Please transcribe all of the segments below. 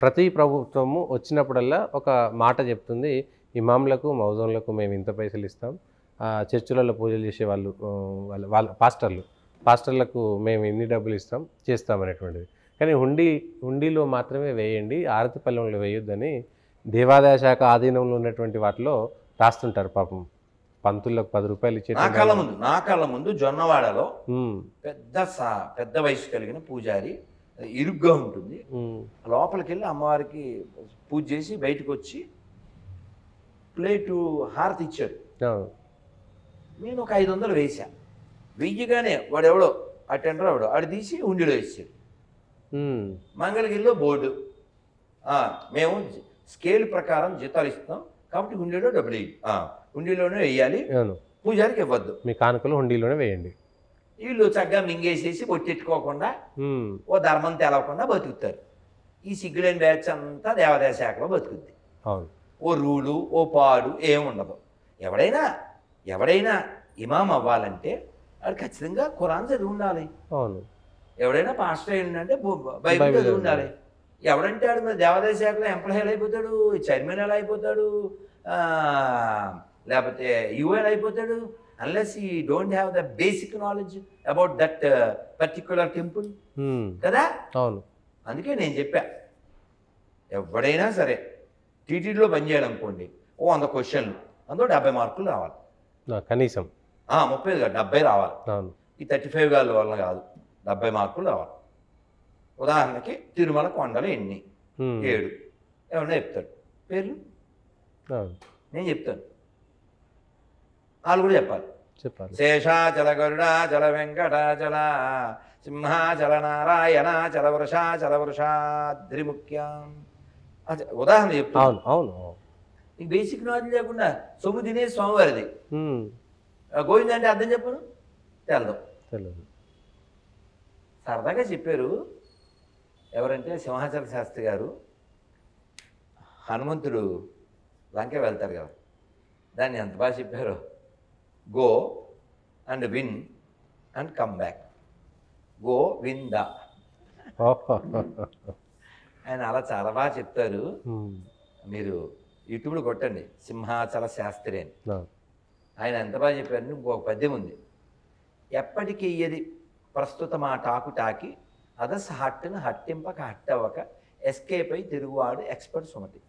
ప్రతి ప్రభుత్వము వచ్చినప్పుడల్లా ఒక మాట చెప్తుంది. ఇమాంలకు, మౌజూన్లకు మేము ఇంత పైసలిస్తాం. చర్చులలో పూజలు చేసేవాళ్ళు వాళ్ళ పాస్టర్లకు మేము ఇన్ని డబ్బులిస్తాం, చేస్తామనేటువంటిది. కానీ హుండీలో మాత్రమే వేయండి, ఆరతి పళ్ళెంలో వేయొద్దని దేవాదాయ శాఖ ఆధీనంలో ఉన్నటువంటి వాటిలో రాస్తుంటారు పాపం. పంతులకు రూ. 10 ఇచ్చే నా కళ్ళ ముందు జొన్నవాడలో పెద్ద వయసు కలిగిన పూజారి ఇరుగ్గా ఉంటుంది. లోపలికి వెళ్ళి అమ్మవారికి పూజ చేసి బయటకు వచ్చి ప్లేటు హారతి ఇచ్చాడు. నేను ఒక 500 వేసా. వెయ్యగానే వాడెవడో అటెండర్ ఎవడో ఆడు తీసి హుండీలో వేసాడు. మంగళగిరిలో బోర్డు, మేము స్కేల్ ప్రకారం జీతాలు ఇస్తున్నాం కాబట్టి హుండీలో డబ్బులు హుండీలోనే వేయాలి, పూజారికి ఇవ్వద్దు, మీ కానుకలు హుండీలోనే వేయండి. వీళ్ళు చక్కగా మింగేసేసి పొట్టెట్టుకోకుండా ఓ ధర్మం తెలవకుండా బతుకుతారు. ఈ సిగ్గులేని బ్యాచ్ అంతా దేవాదాయ శాఖలో బతుకుద్ది. ఓ రూలు ఓ పాడు ఏముండదు. ఎవడైనా ఇమాం అవ్వాలంటే వాడు ఖచ్చితంగా ఖురాన్ చదివి ఉండాలి. ఎవడైనా పాస్టర్ అయ్యిందంటే బైబిల్ చదివి ఉండాలి. ఎవడంటే వాడు మరి దేవాదాయ శాఖలో ఎంప్లాయీలు అయిపోతాడు, చైర్మన్ ఎలా అయిపోతాడు, లేకపోతే యూఎల్ అయిపోతాడు, unless he don't have the basic knowledge about that particular temple. కదా. అందుకే నేను చెప్పా, ఎవడైనా సరే టీటీడీలో పనిచేయాలనుకోండి, 100 క్వశ్చన్లు, అందులో 70 మార్కులు రావాలి కనీసం. 30 కాదు 70 రావాలి. ఈ 35 గాళ్ళ వల్ల కాదు, 70 మార్కులు రావాలి. ఉదాహరణకి తిరుమల కొండలు ఎన్ని? 7. ఎవరన్నా చెప్తాడు పేర్లు? నేను చెప్తాను, వాళ్ళు కూడా చెప్పాలి. శేషాచల గరుడాచల వెంకటాచల సింహాచల నారాయణాచల వృషాద్రిముఖ్యం. ఉదాహరణ చెప్తాను. నీకు బేసిక్ నాలెడ్జ్ లేకుండా సొమ్ము తినే స్వామివారిది గోవిందంటే అర్థం చెప్పను తెలదు. సరదాగా చెప్పారు ఎవరంటే సింహాచల శాస్త్రి గారు. హనుమంతుడు లంక వెళ్తారు కదా, దాన్ని ఎంత బాగా చెప్పారు. Go and win and come back, go win the. ఆయన అలా చాలా బాగా చెప్తారు. మీరు యూట్యూబ్లో కొట్టండి సింహాచల శాస్త్రి అని. ఆయన ఎంత బాగా చెప్పారు. ఇంకొక పద్యం ఉంది. ఎప్పటికీ ఇది ప్రస్తుతం ఆ టాకు టాకి అదస్ హట్టును హట్టింపక హట్టవక ఎస్కేప్ అయి తిరుగువాడు ఎక్స్పర్ట్ సుమతి.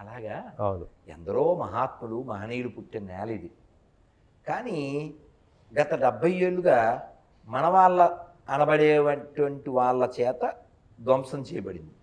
అలాగా ఎందరో మహాత్ములు మహనీయులు పుట్టిన నేల ఇది. కానీ గత 70 ఏళ్ళుగా మన వాళ్ళ అనబడేటువంటి వాళ్ళ చేత ధ్వంసం చేయబడింది.